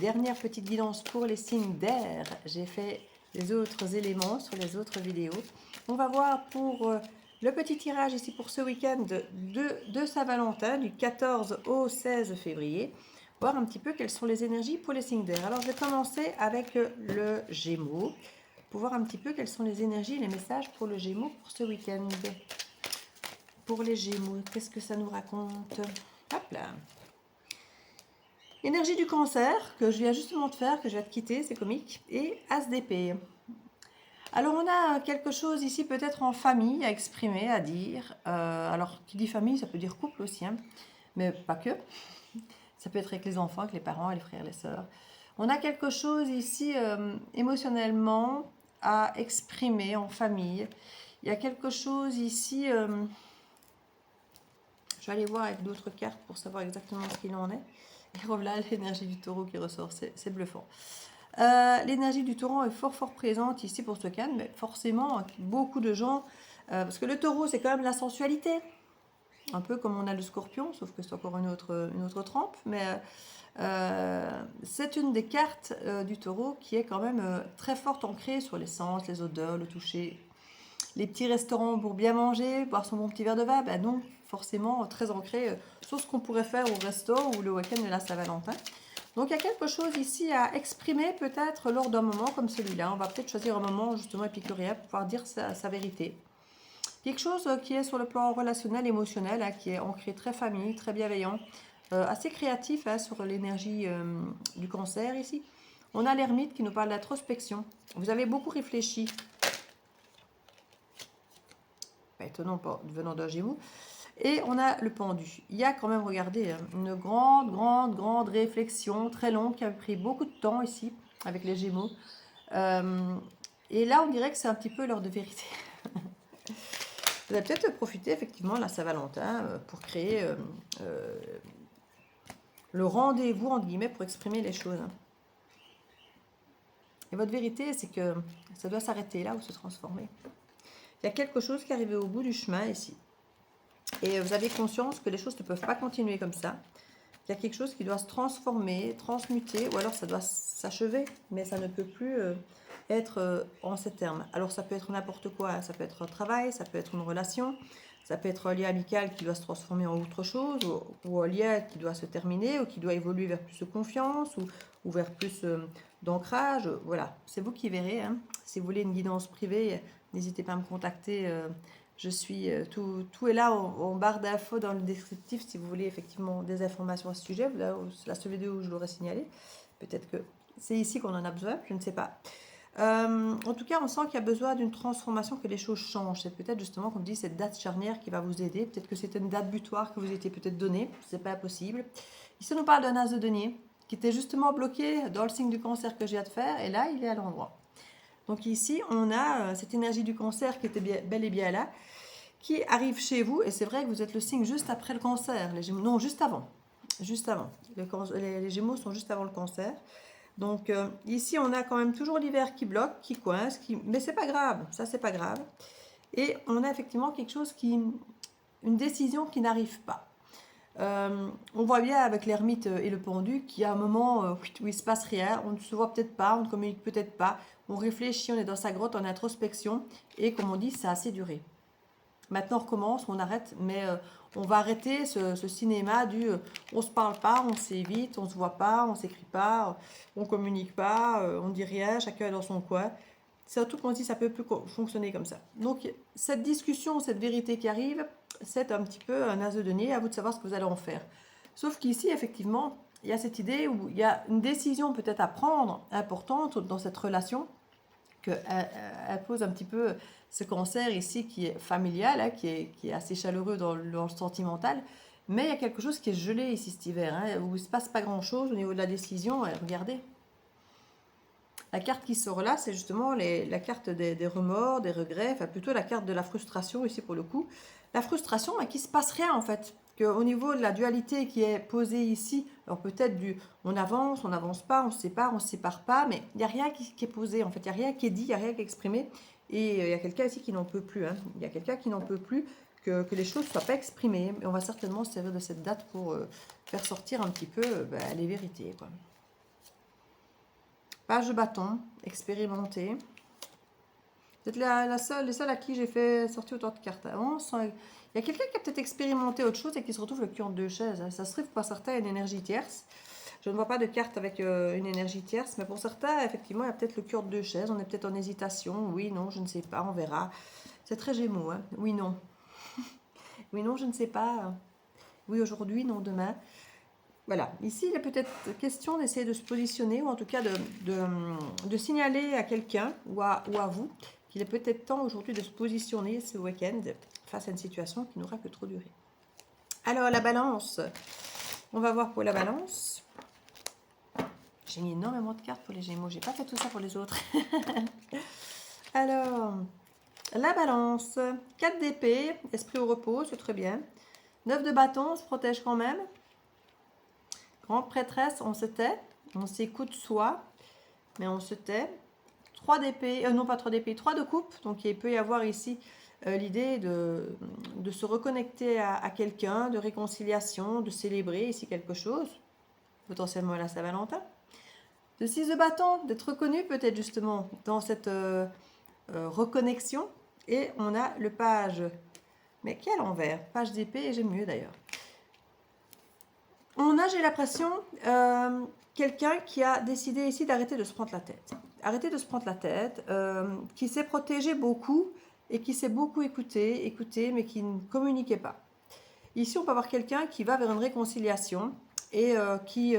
dernière petite guidance pour les signes d'air. J'ai fait les autres éléments sur les autres vidéos. On va voir pour le petit tirage ici pour ce week-end de Saint-Valentin, du 14 au 16 février. Voir un petit peu quelles sont les énergies pour les signes d'air. Alors, je vais commencer avec le Gémeaux, pour voir un petit peu quelles sont les énergies et les messages pour le Gémeaux pour ce week-end. Pour les Gémeaux, qu'est-ce que ça nous raconte? Hop là. Énergie du Cancer, que je viens justement de faire, que je vais te quitter, c'est comique. Et As d'épée. Alors, on a quelque chose ici peut-être en famille à exprimer, à dire. Alors, qui dit famille, ça peut dire couple aussi, hein, mais pas que. Ça peut être avec les enfants, avec les parents, les frères, les sœurs. On a quelque chose ici émotionnellement à exprimer en famille. Il y a quelque chose ici... je vais aller voir avec d'autres cartes pour savoir exactement ce qu'il en est. Et voilà l'énergie du taureau qui ressort, c'est bluffant. L'énergie du taureau est fort présente ici pour ce calme, mais forcément beaucoup de gens, parce que le taureau c'est quand même la sensualité, un peu comme on a le scorpion, sauf que c'est encore une autre trempe, mais c'est une des cartes du taureau qui est quand même très forte ancrée sur les sens, les odeurs, le toucher. Les petits restaurants pour bien manger, boire son bon petit verre de vin, ben non, forcément très ancré sur ce qu'on pourrait faire au resto ou le week-end de la Saint-Valentin. Donc il y a quelque chose ici à exprimer peut-être lors d'un moment comme celui-là. On va peut-être choisir un moment justement épicurien pour pouvoir dire sa vérité. Quelque chose qui est sur le plan relationnel, émotionnel, hein, qui est ancré très famille, très bienveillant, assez créatif hein, sur l'énergie du cancer ici. On a l'ermite qui nous parle d'introspection. Vous avez beaucoup réfléchi. Pas étonnant venant d'un Gémeaux. Et on a le pendu. Il y a quand même, regardez, une grande réflexion, très longue, qui a pris beaucoup de temps ici, avec les Gémeaux. Et là, on dirait que c'est un petit peu l'heure de vérité. Vous allez peut-être profiter, effectivement, de la Saint-Valentin pour créer le rendez-vous, entre guillemets, pour exprimer les choses. Et votre vérité, c'est que ça doit s'arrêter là ou se transformer. Il y a quelque chose qui est arrivé au bout du chemin ici. Et vous avez conscience que les choses ne peuvent pas continuer comme ça. Il y a quelque chose qui doit se transformer, transmuter, ou alors ça doit s'achever, mais ça ne peut plus être en ces termes. Alors ça peut être n'importe quoi, hein. Ça peut être un travail, ça peut être une relation, ça peut être un lien amical qui doit se transformer en autre chose, ou un lien qui doit se terminer, ou qui doit évoluer vers plus de confiance, ou vers plus d'ancrage. Voilà, c'est vous qui verrez. Hein. Si vous voulez une guidance privée, n'hésitez pas à me contacter. Je suis, tout est là en barre d'infos dans le descriptif si vous voulez effectivement des informations à ce sujet. C'est la seule vidéo où je l'aurais signalé. Peut-être que c'est ici qu'on en a besoin, je ne sais pas. En tout cas, on sent qu'il y a besoin d'une transformation, que les choses changent. C'est peut-être justement, comme dit, cette date charnière qui va vous aider. Peut-être que c'était une date butoir que vous étiez peut-être donnée. C'est pas possible. Ici, on nous parle d'un as de denier qui était justement bloqué dans le signe du cancer que je viens de faire. Et là, il est à l'endroit. Donc ici, on a cette énergie du cancer qui était bel et bien là, qui arrive chez vous. Et c'est vrai que vous êtes le signe juste après le cancer. Les Gémeaux, non, juste avant. Juste avant. Les Gémeaux sont juste avant le cancer. Donc ici, on a quand même toujours l'hiver qui bloque, qui coince, mais c'est pas grave. Ça, c'est pas grave. Et on a effectivement quelque chose une décision qui n'arrive pas. On voit bien avec l'ermite et le pendu qu'il y a un moment où il se passe rien, on ne se voit peut-être pas, on ne communique peut-être pas, on réfléchit, on est dans sa grotte en introspection et comme on dit, ça a assez duré. Maintenant on recommence, on arrête, mais on va arrêter ce cinéma du on se parle pas, on s'évite, on se voit pas, on s'écrit pas, on communique pas, on dit rien, chacun est dans son coin. C'est surtout qu'on se dit ça peut plus fonctionner comme ça. Donc cette discussion, cette vérité qui arrive, c'est un petit peu un as de denier, à vous de savoir ce que vous allez en faire. Sauf qu'ici, effectivement, il y a cette idée où il y a une décision peut-être à prendre importante dans cette relation qu'elle pose un petit peu ce cancer ici qui est familial, hein, qui est assez chaleureux dans le sentimental, mais il y a quelque chose qui est gelé ici cet hiver, hein, où il ne se passe pas grand-chose au niveau de la décision. Regardez. La carte qui sort là, c'est justement la carte des remords, des regrets, enfin plutôt la carte de la frustration ici pour le coup. La frustration, mais qu'il ne se passe rien en fait. Qu'au niveau de la dualité qui est posée ici, alors peut-être on n'avance pas, on se sépare pas, mais il n'y a rien qui est posé en fait, il n'y a rien qui est dit, il n'y a rien qui est exprimé. Et il y a quelqu'un ici qui n'en peut plus. Hein. Il y a quelqu'un qui n'en peut plus que les choses ne soient pas exprimées. Et on va certainement se servir de cette date pour faire sortir un petit peu les vérités, quoi. Page de bâton, expérimenté. Vous êtes les seuls à qui j'ai fait sortir autant de cartes. Il y a quelqu'un qui a peut-être expérimenté autre chose et qui se retrouve le cul en deux chaises. Ça se trouve, pour certains, une énergie tierce. Je ne vois pas de carte avec une énergie tierce, mais pour certains, effectivement, il y a peut-être le cul en deux chaises. On est peut-être en hésitation. Oui, non, je ne sais pas, on verra. C'est très Gémeaux, hein. Oui, non. Oui, non, je ne sais pas. Oui, aujourd'hui, non, demain. Voilà, ici, il est peut-être question d'essayer de se positionner, ou en tout cas de signaler à quelqu'un ou à vous qu'il est peut-être temps aujourd'hui de se positionner ce week-end face à une situation qui n'aura que trop duré. Alors, la balance. On va voir pour la balance. J'ai mis énormément de cartes pour les Gémeaux. J'ai pas fait tout ça pour les autres. Alors, la balance. 4 d'épée, esprit au repos, c'est très bien. 9 de bâton, on se protège quand même. Grande prêtresse, on se tait. On s'écoute soi, mais on se tait. 3 d'épée, non pas 3 d'épée, 3 de coupe. Donc il peut y avoir ici l'idée de se reconnecter à quelqu'un, de réconciliation, de célébrer ici quelque chose, potentiellement à la Saint-Valentin. De 6 de bâton, d'être reconnu peut-être justement dans cette reconnexion. Et on a le page, mais qui est à l'envers, page d'épée, et j'aime mieux d'ailleurs. On a, j'ai l'impression, quelqu'un qui a décidé ici d'arrêter de se prendre la tête. Arrêter de se prendre la tête, qui s'est protégé beaucoup et qui s'est beaucoup écouté, mais qui ne communiquait pas. Ici, on peut avoir quelqu'un qui va vers une réconciliation et qui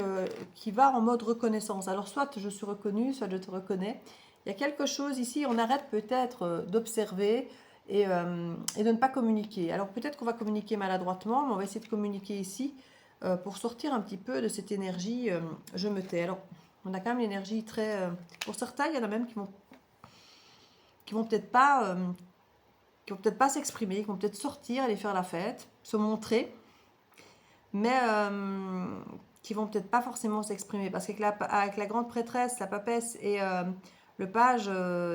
va en mode reconnaissance. Alors, soit je suis reconnu, soit je te reconnais. Il y a quelque chose ici, on arrête peut-être d'observer et de ne pas communiquer. Alors, peut-être qu'on va communiquer maladroitement, mais on va essayer de communiquer ici pour sortir un petit peu de cette énergie je me tais. Alors, on a quand même l'énergie très... pour certains, il y en a même qui vont peut-être pas s'exprimer, qui vont peut-être sortir, aller faire la fête, se montrer, mais qui vont peut-être pas forcément s'exprimer. Parce qu'avec la grande prêtresse, la papesse et le page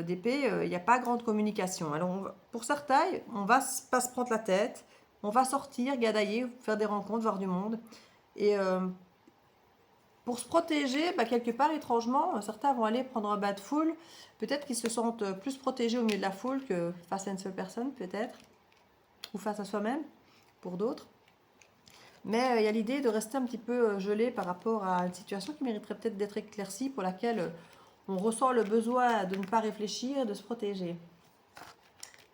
d'épée, il n'y a pas grande communication. Alors, pour certains, on va pas se prendre la tête, on va sortir, gadailler, faire des rencontres, voir du monde. Et pour se protéger, quelque part, étrangement, certains vont aller prendre un bain de foule. Peut-être qu'ils se sentent plus protégés au milieu de la foule que face à une seule personne, peut-être. Ou face à soi-même, pour d'autres. Mais il y a l'idée de rester un petit peu gelé par rapport à une situation qui mériterait peut-être d'être éclaircie, pour laquelle on ressent le besoin de ne pas réfléchir et de se protéger.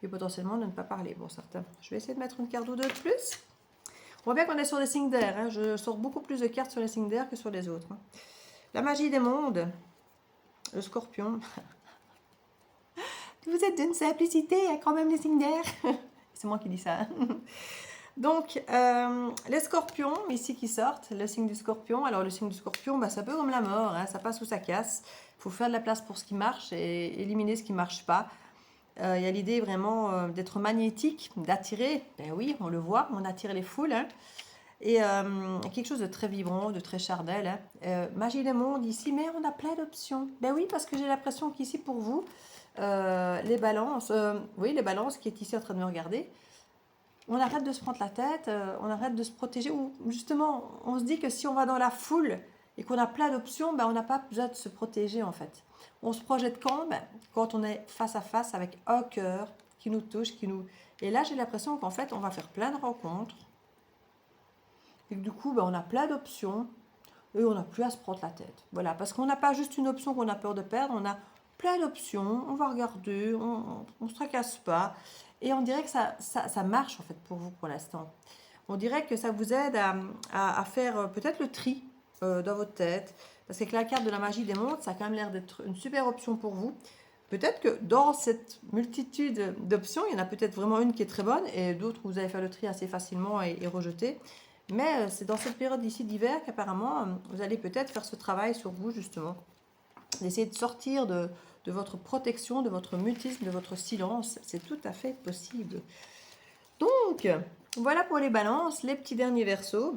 Et potentiellement de ne pas parler pour certains. Je vais essayer de mettre une carte ou deux de plus. On voit bien qu'on est sur des signes d'air. Hein. Je sors beaucoup plus de cartes sur les signes d'air que sur les autres. Hein. La magie des mondes. Le scorpion. Vous êtes d'une simplicité, quand même, les signes d'air. C'est moi qui dis ça. Hein. Donc, les scorpions, ici qui sortent, le signe du scorpion. Alors, le signe du scorpion, c'est un peu comme la mort. Hein. Ça passe ou ça casse. Il faut faire de la place pour ce qui marche et éliminer ce qui ne marche pas. Il y a l'idée vraiment d'être magnétique, d'attirer. Ben oui, on le voit, on attire les foules. Hein. Et quelque chose de très vibrant, de très charnel. Hein. Magie des mondes ici, mais on a plein d'options. Ben oui, parce que j'ai l'impression qu'ici pour vous, les balances, oui, les balances qui est ici en train de me regarder, on arrête de se prendre la tête, on arrête de se protéger. Ou justement, on se dit que si on va dans la foule et qu'on a plein d'options, on n'a pas besoin de se protéger en fait. On se projette quand on est face à face avec un cœur qui nous touche, Et là, j'ai l'impression qu'en fait, on va faire plein de rencontres. Et que du coup, on a plein d'options. Et on n'a plus à se prendre la tête. Voilà, parce qu'on n'a pas juste une option qu'on a peur de perdre. On a plein d'options. On va regarder, on ne se tracasse pas. Et on dirait que ça marche en fait pour vous pour l'instant. On dirait que ça vous aide à faire peut-être le tri dans votre tête. Parce que la carte de la magie des mondes, ça a quand même l'air d'être une super option pour vous. Peut-être que dans cette multitude d'options, il y en a peut-être vraiment une qui est très bonne et d'autres où vous allez faire le tri assez facilement et rejeter. Mais c'est dans cette période ici d'hiver qu'apparemment, vous allez peut-être faire ce travail sur vous justement. D'essayer de sortir de votre protection, de votre mutisme, de votre silence. C'est tout à fait possible. Donc, voilà pour les balances, les petits derniers versos.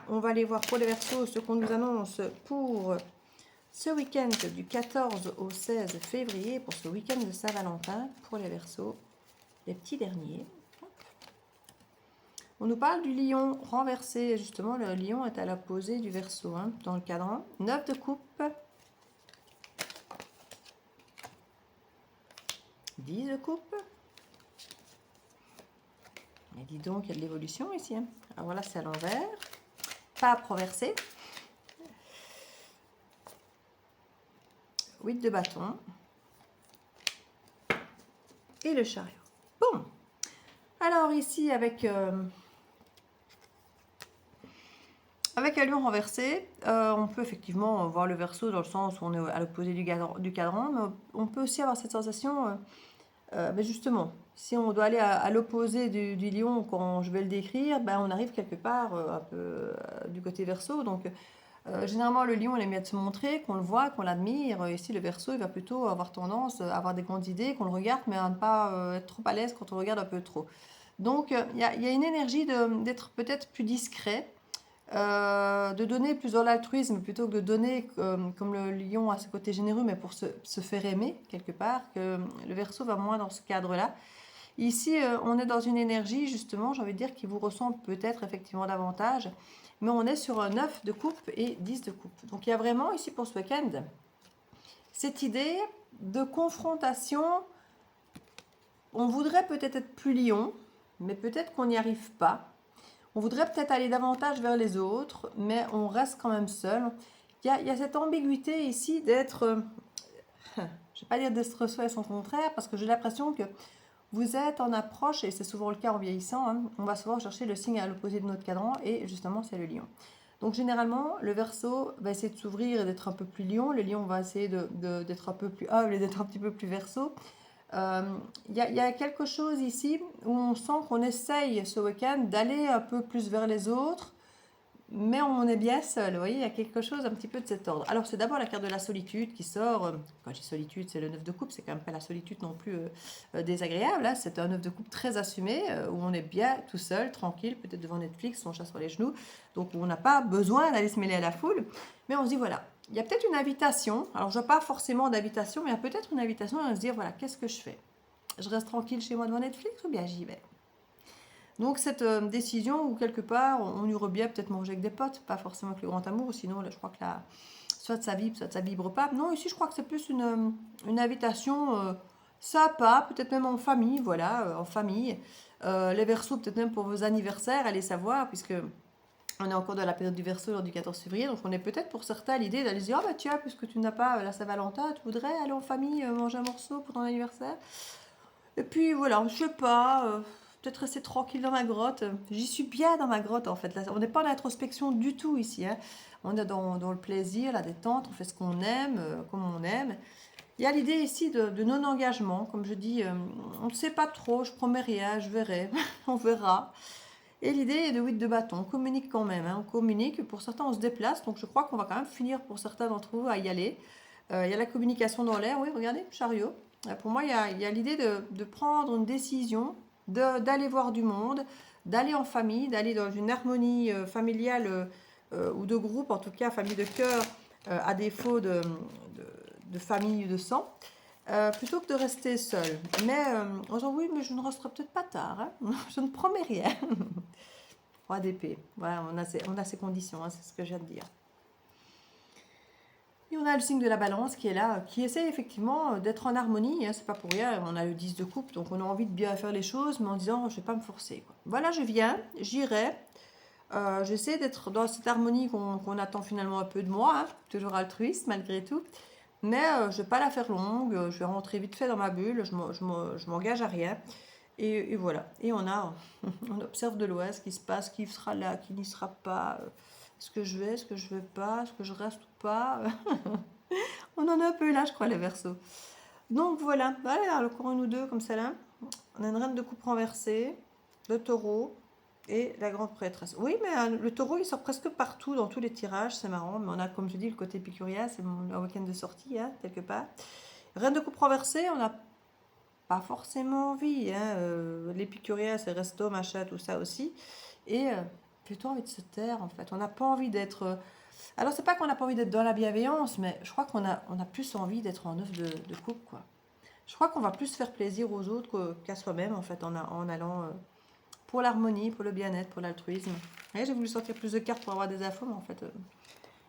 On va aller voir pour les versos ce qu'on nous annonce pour ce week-end du 14 au 16 février, pour ce week-end de Saint-Valentin, pour les versos, les petits derniers. On nous parle du lion renversé. Justement, le lion est à l'opposé du verso, hein, dans le cadran. 9 de coupe. 10 de coupe. Et dis donc, il y a de l'évolution ici. Hein. Alors voilà, c'est à l'envers. Pas à proverser. 8 de bâton. Et le chariot. Bon. Alors ici, avec un lion renversé, on peut effectivement voir le verso dans le sens où on est à l'opposé du cadran, mais on peut aussi avoir cette sensation, ben justement, si on doit aller à l'opposé du lion quand je vais le décrire, ben on arrive quelque part un peu du côté verso. Donc généralement le lion il aime bien de se montrer, qu'on le voit, qu'on l'admire. Ici le verso il va plutôt avoir tendance à avoir des grandes idées, qu'on le regarde, mais à ne pas être trop à l'aise quand on regarde un peu trop. Donc il y a une énergie d'être peut-être plus discret. De donner plus dans l'altruisme plutôt que de donner comme le lion à ce côté généreux, mais pour se faire aimer quelque part, que le Verseau va moins dans ce cadre-là. Ici, on est dans une énergie, justement, j'ai envie de dire, qui vous ressemble peut-être effectivement davantage, mais on est sur un 9 de coupe et 10 de coupe. Donc il y a vraiment ici pour ce week-end cette idée de confrontation. On voudrait peut-être être plus lion, mais peut-être qu'on n'y arrive pas. On voudrait peut-être aller davantage vers les autres, mais on reste quand même seul. Il y a cette ambiguïté ici d'être, je ne vais pas dire d'être soi et son contraire, parce que j'ai l'impression que vous êtes en approche, et c'est souvent le cas en vieillissant, hein, on va souvent chercher le signe à l'opposé de notre cadran, et justement c'est le lion. Donc généralement, le Verseau va essayer de s'ouvrir et d'être un peu plus lion, le lion va essayer d'être un peu plus humble et d'être un petit peu plus Verseau. Y a quelque chose ici où on sent qu'on essaye ce week-end d'aller un peu plus vers les autres, mais on est bien seul. Vous voyez, il y a quelque chose un petit peu de cet ordre. Alors, c'est d'abord la carte de la solitude qui sort. Quand je dis solitude, c'est le 9 de coupe, c'est quand même pas la solitude non plus désagréable. Là. C'est un 9 de coupe très assumé, où on est bien tout seul, tranquille, peut-être devant Netflix, son chat sur les genoux. Donc, on n'a pas besoin d'aller se mêler à la foule. Mais on se dit, voilà, il y a peut-être une invitation. Alors, je n'ai pas forcément d'invitation, mais il y a peut-être une invitation à se dire, voilà, qu'est-ce que je fais? Je reste tranquille chez moi devant Netflix ou bien j'y vais? Donc cette décision où quelque part on irait bien peut-être manger avec des potes, pas forcément avec le grand amour, sinon là je crois que là, soit ça vibre pas. Non, ici je crois que c'est plus une invitation sympa, peut-être même en famille, voilà, en famille. Les Verseaux, peut-être même pour vos anniversaires, allez savoir, puisque on est encore dans la période du Verseau lors du 14 février, donc on est peut-être pour certains à l'idée d'aller se dire, ah bah tiens, puisque tu n'as pas la Saint-Valentin, tu voudrais aller en famille manger un morceau pour ton anniversaire. Et puis voilà, je sais pas, peut-être rester tranquille dans ma grotte. J'y suis bien dans ma grotte en fait. Là, on n'est pas en introspection du tout ici. Hein. On est dans le plaisir, la détente, on fait ce qu'on aime, comme on aime. Il y a l'idée ici de non-engagement. Comme je dis, on ne sait pas trop, je promets rien, je verrai, on verra. Et l'idée est de 8 de bâton, on communique quand même. Hein. On communique, pour certains on se déplace, donc je crois qu'on va quand même finir pour certains d'entre vous à y aller. Il y a la communication dans l'air, oui, regardez, chariot. Pour moi, il y a l'idée de prendre une décision, d'aller voir du monde, d'aller en famille, d'aller dans une harmonie familiale ou de groupe, en tout cas famille de cœur, à défaut de famille de sang, plutôt que de rester seul. Mais en disant oui, mais je ne resterai peut-être pas tard, hein. Je ne promets rien. Roi d'épée, voilà, on a ces conditions, hein, c'est ce que je viens de dire. Et on a le signe de la balance qui est là, qui essaie effectivement d'être en harmonie. Hein, c'est pas pour rien, on a le 10 de coupe, donc on a envie de bien faire les choses, mais en disant je vais pas me forcer. Quoi. Voilà, je viens, j'irai. J'essaie d'être dans cette harmonie qu'on attend finalement un peu de moi, hein, toujours altruiste malgré tout. Mais je vais pas la faire longue, je vais rentrer vite fait dans ma bulle, je m'engage à rien. Et voilà. Et on observe de loin ce qui se passe, qui sera là, qui n'y sera pas. Est-ce que je vais, est-ce que je vais pas, est-ce que je reste ou pas? On en a un peu là, je crois, les Verseaux. Donc voilà, voilà, encore une ou deux comme ça là. On a une reine de coupe renversée, le taureau et la grande prêtresse. Oui, mais le taureau, il sort presque partout dans tous les tirages, c'est marrant. Mais on a, comme je dis, le côté épicurien, c'est mon week-end de sortie, hein, quelque part. Reine de coupe renversée, on n'a pas forcément envie. Hein, l'épicurien, c'est resto, machin, tout ça aussi. Et plutôt envie de se taire, en fait. On n'a pas envie d'être... alors, c'est pas qu'on n'a pas envie d'être dans la bienveillance, mais je crois qu'on a plus envie d'être en œuf de coupe, quoi. Je crois qu'on va plus faire plaisir aux autres qu'à soi-même, en fait, en allant pour l'harmonie, pour le bien-être, pour l'altruisme. J'ai voulu sortir plus de cartes pour avoir des infos, mais en fait,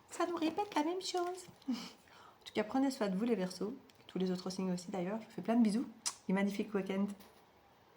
ça nous répète la même chose. En tout cas, prenez soin de vous, les Verseaux. Tous les autres signes aussi, d'ailleurs. Je vous fais plein de bisous. et magnifique week-end.